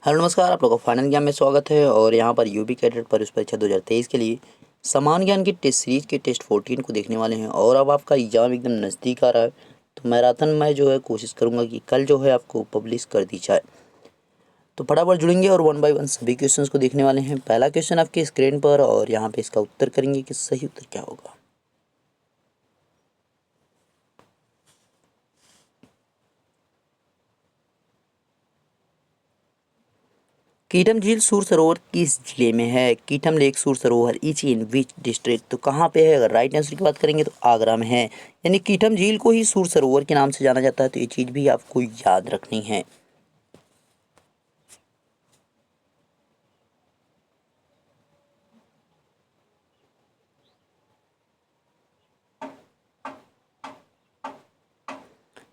Hello नमस्कार, आप लोगों का फाइनल ज्ञान में स्वागत है। और यहाँ पर यूपी कैडेट प्रवेश परीक्षा 2023 के लिए समान ज्ञान की टेस्ट सीरीज के टेस्ट 14 को देखने वाले हैं। और अब आपका एग्ज़ाम एकदम नज़दीक आ रहा है, तो मैराथन में जो है कोशिश करूँगा कि कल जो है आपको पब्लिश कर दी जाए। तो फटाफट जुड़ेंगे और वन बाय वन सभी क्वेश्चंस को देखने वाले हैं। पहला क्वेश्चन आपकी स्क्रीन पर, और यहाँ पे इसका उत्तर करेंगे कि सही उत्तर क्या होगा। कीटम झील सूर सरोवर किस जिले में है? कीटम लेक सूर सरोवर इज इन विच डिस्ट्रिक्ट? तो कहाँ पे है? अगर राइट आंसर की बात करेंगे तो आगरा में है। यानी कीटम झील को ही सूर सरोवर के नाम से जाना जाता है, तो ये चीज़ भी आपको याद रखनी है।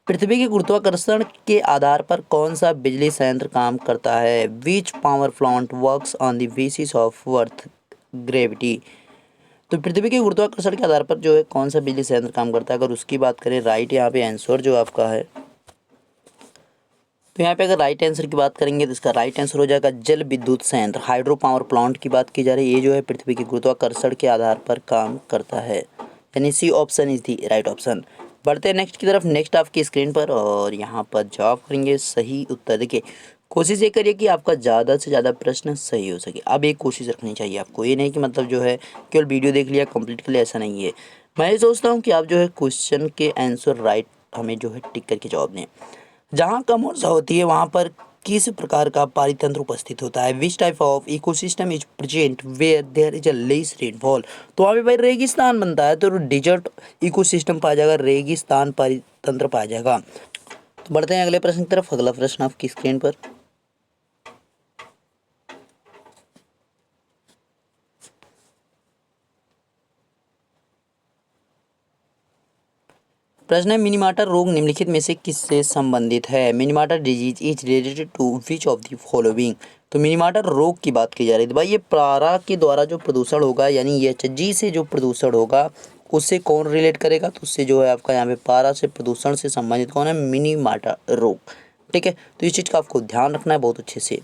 पृथ्वी के गुरुत्वाकर्षण के आधार पर कौन सा बिजली संयंत्र काम करता है? Which power plant works on the basis of earth gravity? तो पृथ्वी के गुरुत्वाकर्षण के आधार पर जो है कौन सा बिजली संयंत्र काम करता है? अगर उसकी बात करें राइट यहाँ पे आंसर जो आपका है, तो यहाँ पे अगर राइट आंसर की बात करेंगे तो इसका राइट आंसर हो जाएगा जल विद्युत संयंत्र, हाइड्रो पावर प्लांट की बात की जा रही है। ये जो है पृथ्वी के गुरुत्वाकर्षण के आधार पर काम करता है, यानी C option is the right option. बढ़ते हैं नेक्स्ट की तरफ। नेक्स्ट आपकी स्क्रीन पर, और यहाँ पर जवाब करेंगे सही उत्तर। देखिए, कोशिश ये करिए कि आपका ज़्यादा से ज़्यादा प्रश्न सही हो सके। अब एक कोशिश रखनी चाहिए आपको, ये नहीं कि मतलब जो है केवल वीडियो देख लिया कंप्लीट कर लिया, ऐसा नहीं है। मैं ये सोचता हूँ कि आप जो है क्वेश्चन के आंसर राइट हमें जो है टिक करके जवाब दें। जहाँ कम वर्षा होती है वहाँ पर किस प्रकार का पारितंत्र उपस्थित होता है? Which type of ecosystem is present where there is a less rainfall? तो वहाँ पे भाई रेगिस्तान बनता है, तो डिजर्ट इकोसिस्टम पाया जाएगा, रेगिस्तान पारितंत्र पाया जाएगा। तो बढ़ते हैं अगले प्रश्न की तरफ। अगला प्रश्न आपकी स्क्रीन पर। प्रश्न है, मिनीमाटर रोग निम्नलिखित में से किससे संबंधित है? Minamata disease is related to which of the following? तो मिनीमाटर रोग की बात की जा रही है। तो भाई ये पारा के द्वारा जो प्रदूषण होगा, यानी एचजी से जो प्रदूषण होगा उससे कौन रिलेट करेगा? तो उससे जो है आपका यहाँ पे पारा से प्रदूषण से संबंधित कौन है? मिनीमाटर रोग। ठीक है, तो इस चीज़ का आपको ध्यान रखना है बहुत अच्छे से।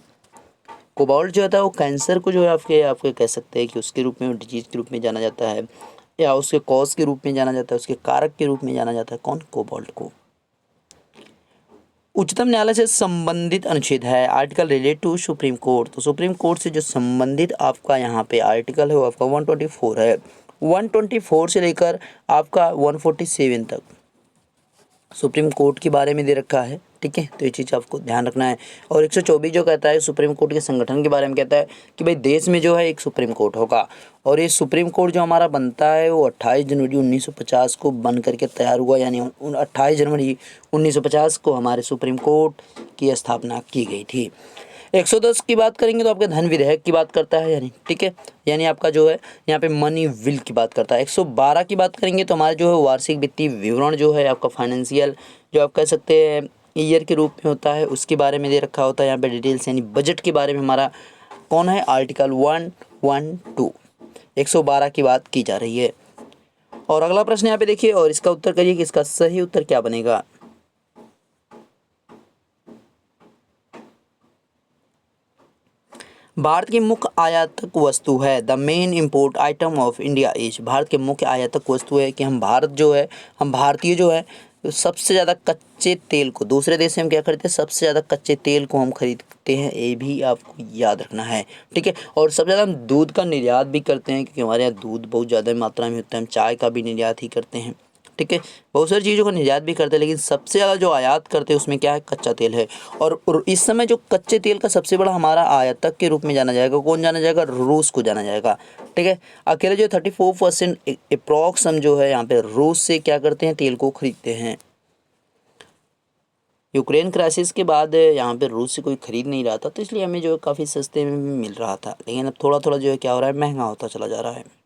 कोबाल्ट जो होता है वो कैंसर को जो है आपके आपके कह सकते हैं कि उसके रूप में, डिजीज के रूप में जाना जाता है, या उसके कॉज के रूप में जाना जाता है, उसके कारक के रूप में जाना जाता है। कौन? कोबाल्ट को। उच्चतम न्यायालय से संबंधित अनुच्छेद है, article relate to supreme court. तो सुप्रीम कोर्ट से जो संबंधित आपका यहाँ पे आर्टिकल है वो आपका 124 है। 124 से लेकर आपका 147 तक सुप्रीम कोर्ट के बारे में दे रखा है। ठीक है, तो ये चीज़ आपको ध्यान रखना है। और 124 जो कहता है सुप्रीम कोर्ट के संगठन के बारे में, कहता है कि भाई देश में जो है एक सुप्रीम कोर्ट होगा, और ये सुप्रीम कोर्ट जो हमारा बनता है वो 28 जनवरी 1950 को बन करके तैयार हुआ। यानी 28 जनवरी 1950 को हमारे सुप्रीम कोर्ट की स्थापना की गई थी। 110 की बात करेंगे तो आपके धन विधेयक की बात करता है, यानी ठीक है, यानी आपका जो है यहाँ पे मनी विल की बात करता है। 112 की बात करेंगे तो हमारे जो है वार्षिक वित्तीय विवरण जो है आपका फाइनेंशियल जो आप कह सकते हैं ईयर के रूप में होता है, उसके बारे में दे रखा होता है यहाँ पे डिटेल्स, यानी बजट के बारे में हमारा कौन है? आर्टिकल 112 112 की बात की जा रही है। और अगला प्रश्न यहाँ पे देखिए और इसका उत्तर करिए कि इसका सही उत्तर क्या बनेगा। भारत की मुख्य आयातक वस्तु है, the main import item of India is. Bharat के मुख्य आयातक वस्तु है कि हम भारत जो है, हम भारतीय जो है तो सबसे ज़्यादा कच्चे तेल को, दूसरे देश से हम क्या खरीदते हैं? सबसे ज़्यादा कच्चे तेल को हम खरीदते हैं, ये भी आपको याद रखना है। ठीक है, और सबसे ज़्यादा हम दूध का निर्यात भी करते हैं, क्योंकि हमारे यहाँ दूध बहुत ज़्यादा मात्रा में होता है। हम चाय का भी निर्यात ही करते हैं। ठीक है, बहुत सारी चीज़ों का निर्यात भी करते हैं, लेकिन सबसे ज़्यादा जो आयात करते हैं उसमें क्या है? कच्चा तेल है। और इस समय जो कच्चे तेल का सबसे बड़ा हमारा आयातक के रूप में जाना जाएगा, कौन जाना जाएगा? रूस को जाना जाएगा। ठीक है, अकेले जो 34% अप्रॉक्स हम जो है यहाँ पे रूस से क्या करते हैं? तेल को खरीदते हैं। यूक्रेन क्राइसिस के बाद यहाँ पे रूस से कोई खरीद नहीं रहा था, तो इसलिए हमें जो है काफ़ी सस्ते में भी मिल रहा था, लेकिन अब थोड़ा थोड़ा जो है क्या हो रहा है? महंगा होता चला जा रहा है।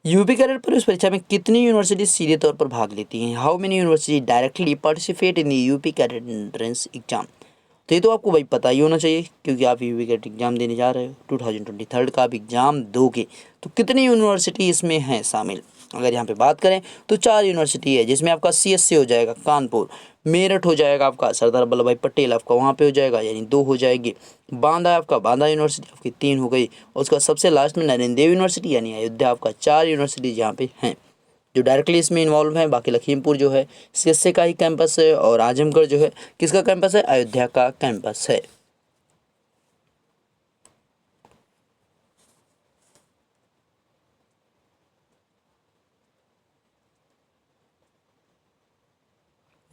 यूपी कैडेट प्रवेश परीक्षा में कितनी यूनिवर्सिटी सीधे तौर पर भाग लेती हैं? How many university directly participate in the UP cadet entrance exam? तो ये तो आपको भाई पता ही होना चाहिए, क्योंकि आप यूपी कैडेट एग्जाम देने जा रहे हो, 2023 का आप एग्जाम दोगे। तो कितनी यूनिवर्सिटी इसमें हैं शामिल? अगर यहाँ पे बात करें तो 4 यूनिवर्सिटी है, जिसमें आपका CSC हो जाएगा कानपुर, मेरठ हो जाएगा आपका सरदार वल्लभ भाई पटेल आपका वहाँ पे हो जाएगा यानी 2 हो जाएगी, बांदा आपका बांदा यूनिवर्सिटी आपकी 3 हो गई, और उसका सबसे लास्ट में नरेंद्र देव यूनिवर्सिटी यानी अयोध्या आपका 4 यूनिवर्सिटी यहाँ पे हैं जो डायरेक्टली इसमें इन्वॉल्व हैं। बाकी लखीमपुर जो है CSC का ही कैंपस है, और आजमगढ़ जो है किसका कैंपस है, अयोध्या का कैंपस है।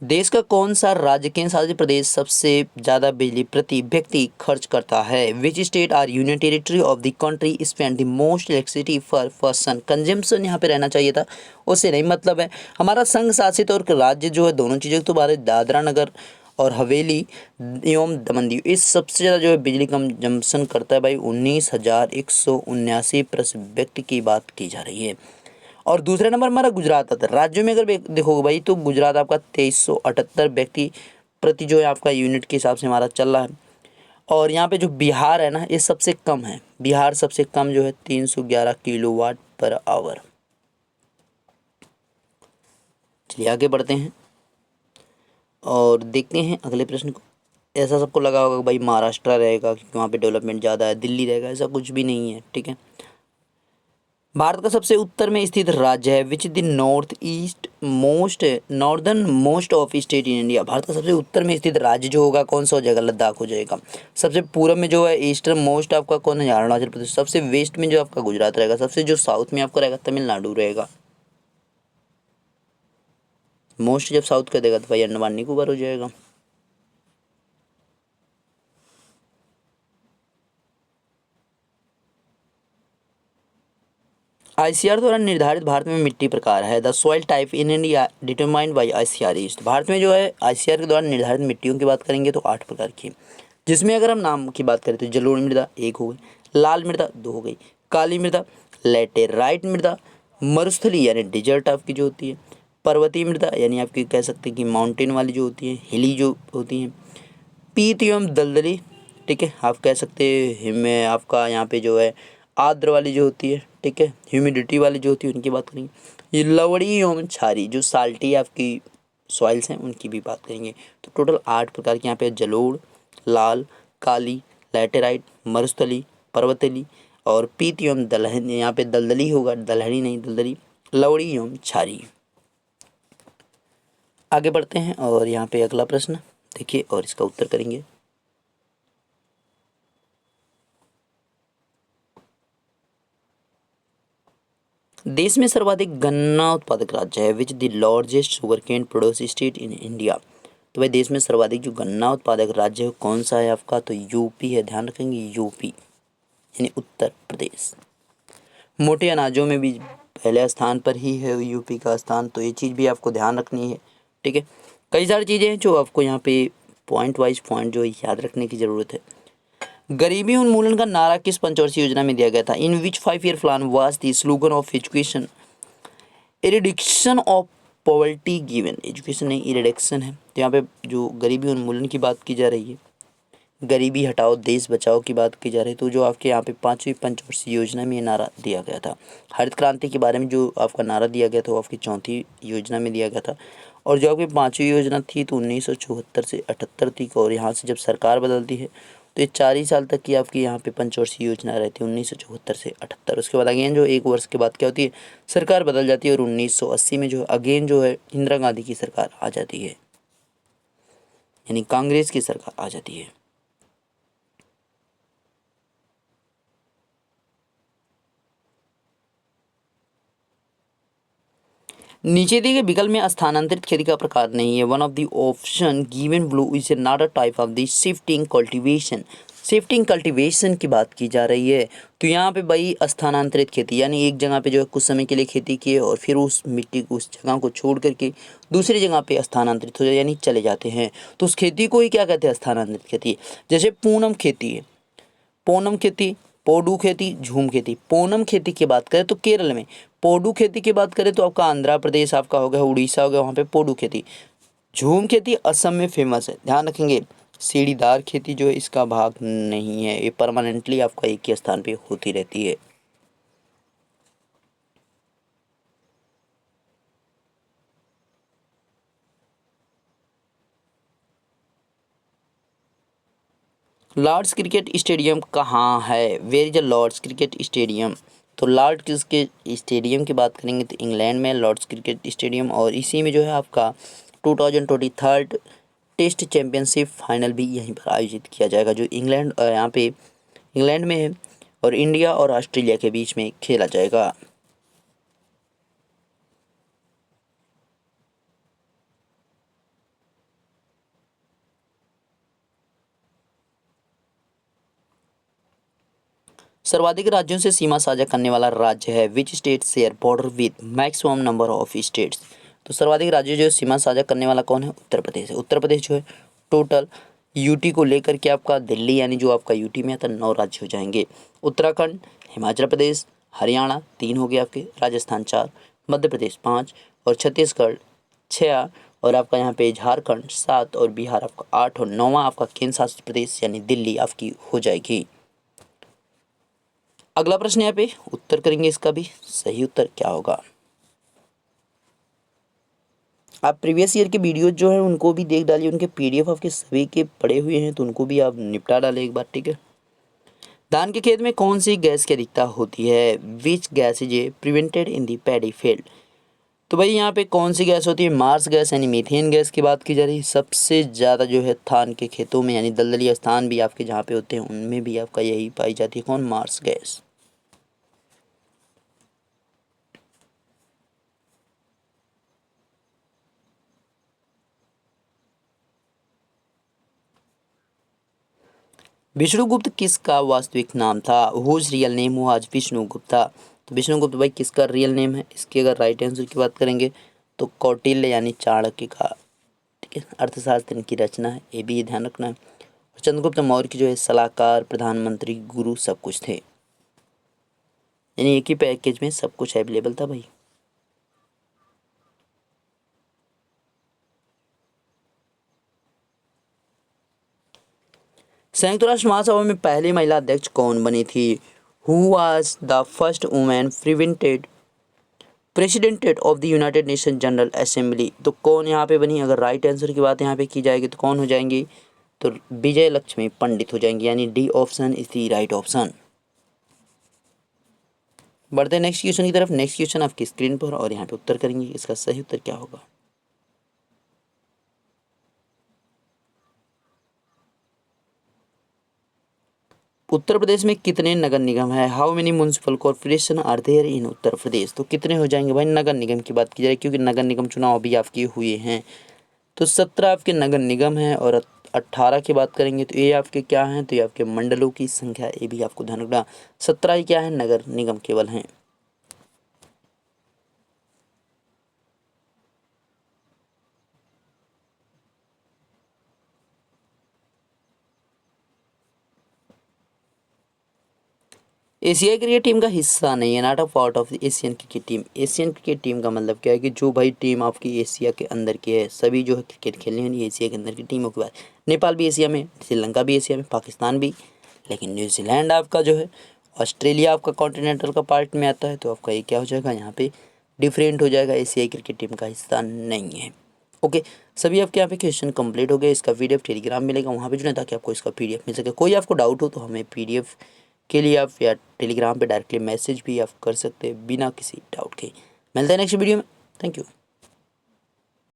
देश का कौन सा राज्य केंद्र शासित प्रदेश सबसे ज़्यादा बिजली प्रति व्यक्ति खर्च करता है? Which state or union territory of the country spend the most electricity per person? Consumption यहाँ पे रहना चाहिए था, उससे नहीं मतलब है। हमारा संघ शासित और राज्य जो है दोनों चीज़ों तो बारे दादरा नगर और हवेली एवं दमन दीव इस सबसे ज़्यादा जो है बिजली कंजम्पशन करता है भाई 19,179 प्रति व्यक्ति की बात की जा रही है। और दूसरे नंबर हमारा गुजरात आता है। राज्यों में अगर देखोगे भाई तो गुजरात आपका 2378 व्यक्ति प्रति जो है आपका यूनिट के हिसाब से हमारा चल रहा है। और यहाँ पे जो बिहार है ना ये सबसे कम है, बिहार सबसे कम जो है 311 किलोवाट पर आवर। चलिए आगे बढ़ते हैं और देखते हैं अगले प्रश्न को। ऐसा सबको लगा होगा भाई महाराष्ट्र रहेगा क्योंकि वहाँ पे डेवलपमेंट ज़्यादा है, दिल्ली रहेगा, ऐसा कुछ भी नहीं है, ठीक है। भारत का सबसे उत्तर में स्थित राज्य है which the northern most of state in India. Bharat का सबसे उत्तर में स्थित राज्य जो होगा कौन सा हो जाएगा, लद्दाख हो जाएगा। सबसे पूर्व में जो है ईस्टर्न मोस्ट आपका कौन है, अरुणाचल प्रदेश। सबसे वेस्ट में जो आपका गुजरात रहेगा। सबसे जो साउथ में आपका रहेगा तमिलनाडु रहेगा। मोस्ट जब साउथ का देगा तो भाई अंडमान निकोबार हो जाएगा। ICAR द्वारा निर्धारित भारत में मिट्टी प्रकार है। The soil type in India determined by ICAR east. Bharat में जो है ICAR के द्वारा निर्धारित मिट्टियों की बात करेंगे तो 8 प्रकार की, जिसमें अगर हम नाम की बात करें तो जलोढ़ मृदा 1 हो गई, लाल मृदा 2 हो गई, काली मृदा, लैटेराइट मृदा, मरुस्थली यानी डिजर्ट आपकी जो होती है, पर्वतीय मृदा यानी आपकी कह सकते हैं कि माउंटेन वाली जो होती है, हिली जो होती हैं, पीत एवं दलदली, ठीक है, आप कह सकते हैं हिमे आपका यहाँ पे जो है आर्द्र वाली जो होती है, ठीक है, ह्यूमिडिटी वाली जो होती है उनकी बात करेंगे। ये लवड़ी एवं क्षारी जो साल्टी आपकी सॉइल्स हैं उनकी भी बात करेंगे। तो टोटल 8 प्रकार के यहाँ पे जलोढ़, लाल, काली, लैटेराइट, मरुस्थली, पर्वतली और पीत एवं दलहनी, यहाँ पे दलदली होगा, दलहनी नहीं दलदली, लवड़ी एवं क्षारी। आगे बढ़ते हैं और यहाँ पे अगला प्रश्न देखिए और इसका उत्तर करेंगे। देश में सर्वाधिक गन्ना उत्पादक राज्य है which the largest sugarcane produce state in India. तो भाई देश में सर्वाधिक जो गन्ना उत्पादक राज्य है कौन सा है आपका, तो यूपी है, ध्यान रखेंगे यूपी यानी उत्तर प्रदेश। मोटे अनाजों में भी पहले स्थान पर ही है यूपी का स्थान, तो ये चीज़ भी आपको ध्यान रखनी है, ठीक है। कई सारी चीज़ें हैं जो आपको यहाँ पे पॉइंट वाइज पॉइंट जो याद रखने की ज़रूरत है। गरीबी उन्मूलन का नारा किस पंचवर्षीय योजना में दिया गया था? In which 5 year plan was the slogan of education eradication of poverty given. Education नहीं इरिडिक्शन है। तो यहाँ पे जो गरीबी उन्मूलन की बात की जा रही है, गरीबी हटाओ देश बचाओ की बात की जा रही है, तो जो आपके यहाँ पे 5वीं पंचवर्षीय योजना में ये नारा दिया गया था। हरित क्रांति के बारे में जो आपका नारा दिया गया था वो आपकी 4थी योजना में दिया गया था। और जो आपकी 5वीं योजना थी तो 1974 से 78 तक, और यहाँ से जब सरकार बदलती है तो ये 4 ही साल तक की आपकी यहाँ पे पंचवर्षीय योजना रहती है 1974 से 78। उसके बाद अगेन जो 1 वर्ष के बाद क्या होती है, सरकार बदल जाती है और 1980 में जो अगेन जो है इंदिरा गांधी की सरकार आ जाती है, यानी कांग्रेस की सरकार आ जाती है। नीचे दिए गए विकल्प में स्थानांतरित खेती का प्रकार नहीं है। One of the option given blue is not a type of the shifting cultivation. Shifting cultivation की बात की जा रही है। तो यहाँ पे भाई स्थानांतरित खेती यानी एक जगह पे जो है कुछ समय के लिए खेती की और फिर उस मिट्टी को उस जगह को छोड़ करके दूसरी जगह पे स्थानांतरित हो जाए यानी चले जाते हैं, तो उस खेती को ही क्या कहते हैं, स्थानांतरित खेती। जैसे पूनम खेती है, पोनम खेती, पोडू खेती, झूम खेती। पोनम खेती की बात करें तो केरल में, पोडू खेती की बात करें तो आपका आंध्र प्रदेश आपका हो गया, उड़ीसा हो गया, वहाँ पे पोडू खेती। झूम खेती असम में फेमस है, ध्यान रखेंगे। सीढ़ीदार खेती जो है इसका भाग नहीं है, ये परमानेंटली आपका एक ही स्थान पे होती रहती है। लॉर्ड्स क्रिकेट स्टेडियम कहाँ है? Where is the Lord's cricket stadium? तो लॉर्ड्स के स्टेडियम की बात करेंगे तो इंग्लैंड में लॉर्ड्स क्रिकेट स्टेडियम, और इसी में जो है आपका 2023 टेस्ट चैंपियनशिप फाइनल भी यहीं पर आयोजित किया जाएगा, जो इंग्लैंड यहाँ पे इंग्लैंड में है, और इंडिया और ऑस्ट्रेलिया के बीच में खेला जाएगा। सर्वाधिक राज्यों से सीमा साझा करने वाला राज्य है? Which state share border with maximum number of states? तो सर्वाधिक राज्य जो सीमा साझा करने वाला कौन है? उत्तर प्रदेश है। उत्तर प्रदेश जो है टोटल यूटी को लेकर के आपका दिल्ली यानी जो आपका यूटी में आता है 9 राज्य हो जाएंगे। उत्तराखंड, हिमाचल प्रदेश, हरियाणा 3 हो गए आपके, राजस्थान 4, मध्य प्रदेश 5 और छत्तीसगढ़ 6, और आपका यहाँ पे झारखंड 7 और बिहार आपका 8 और 9वां आपका केंद्र शासित प्रदेश यानी दिल्ली आपकी हो जाएगी। अगला प्रश्न यहाँ पे उत्तर करेंगे, इसका भी सही उत्तर क्या होगा? आप प्रीवियस ईयर के वीडियो जो है उनको भी देख डालिए, उनके पीडीएफ आपके सभी के पड़े हुए हैं, तो उनको भी आप निपटा डालें एक बार, ठीक है। धान के खेत में कौन सी गैस की अधिकता होती है? Which gas is a prevented in the paddy field? तो भाई यहाँ पे कौन सी गैस होती है? मार्स गैस यानी मीथेन गैस की बात की जा रही है। सबसे ज़्यादा जो है धान के खेतों में यानी दलदली स्थान भी आपके जहाँ पे होते हैं उनमें भी आपका यही पाई जाती है, कौन? Marsh gas. विष्णुगुप्त किसका वास्तविक नाम था? Whose real name was Vishnugupta? तो विष्णुगुप्त भाई किसका रियल नेम है? इसके अगर राइट आंसर की बात करेंगे तो कौटिल्य यानी चाणक्य का, ठीक है। अर्थशास्त्र इनकी रचना है, ये भी ध्यान रखना है। और चंद्रगुप्त मौर्य की जो है सलाहकार, प्रधानमंत्री, गुरु सब कुछ थे, यानी एक ही पैकेज में सब कुछ अवेलेबल था भाई। संयुक्त राष्ट्र महासभा में पहली महिला अध्यक्ष कौन बनी थी? Who was the first women president of the United nation general assembly? तो कौन यहाँ पे बनी? अगर राइट आंसर की बात यहाँ पे की जाएगी तो कौन हो जाएंगी? तो विजय लक्ष्मी पंडित हो जाएंगी, यानी D option is the right option. बढ़ते हैं नेक्स्ट क्वेश्चन की तरफ। नेक्स्ट क्वेश्चन आपकी स्क्रीन पर, और यहाँ पे उत्तर करेंगे, इसका सही उत्तर क्या होगा? उत्तर प्रदेश में कितने नगर निगम है? How many municipal corporation are there in Uttar Pradesh? तो कितने हो जाएंगे भाई? नगर निगम की बात की जाए, क्योंकि नगर निगम चुनाव भी आपके हुए हैं, तो 17 आपके नगर निगम हैं। और 18 की बात करेंगे तो ये आपके क्या हैं? तो ये आपके मंडलों की संख्या, ये भी आपको ध्यान रखना। 17 ही क्या है? नगर निगम केवल हैं। एशियाई क्रिकेट टीम का हिस्सा नहीं है, not a part of the Asian cricket team. Asian cricket team का मतलब क्या है कि जो भाई टीम आपकी एशिया के अंदर की है, सभी जो है क्रिकेट खेलने वाली एशिया के अंदर की टीमों की बात। नेपाल भी एशिया में, श्रीलंका भी एशिया में, पाकिस्तान भी, लेकिन न्यूजीलैंड आपका जो है, ऑस्ट्रेलिया आपका कॉन्टिनेंटल का पार्ट में आता है, तो आपका ये क्या हो जाएगा? यहाँ पे डिफरेंट हो जाएगा, एशियाई क्रिकेट टीम का हिस्सा नहीं है। ओके, सभी आपके यहाँ पे क्वेश्चन कंप्लीट हो गए। इसका पीडीएफ टेलीग्राम मिलेगा, वहाँ पे जुड़े ताकि आपको इसका पीडीएफ मिल सके। कोई आपको डाउट हो तो हमें पीडीएफ के लिए आप या टेलीग्राम पे डायरेक्टली मैसेज भी आप कर सकते हैं बिना किसी डाउट के। मिलते हैं नेक्स्ट वीडियो में। Thank you.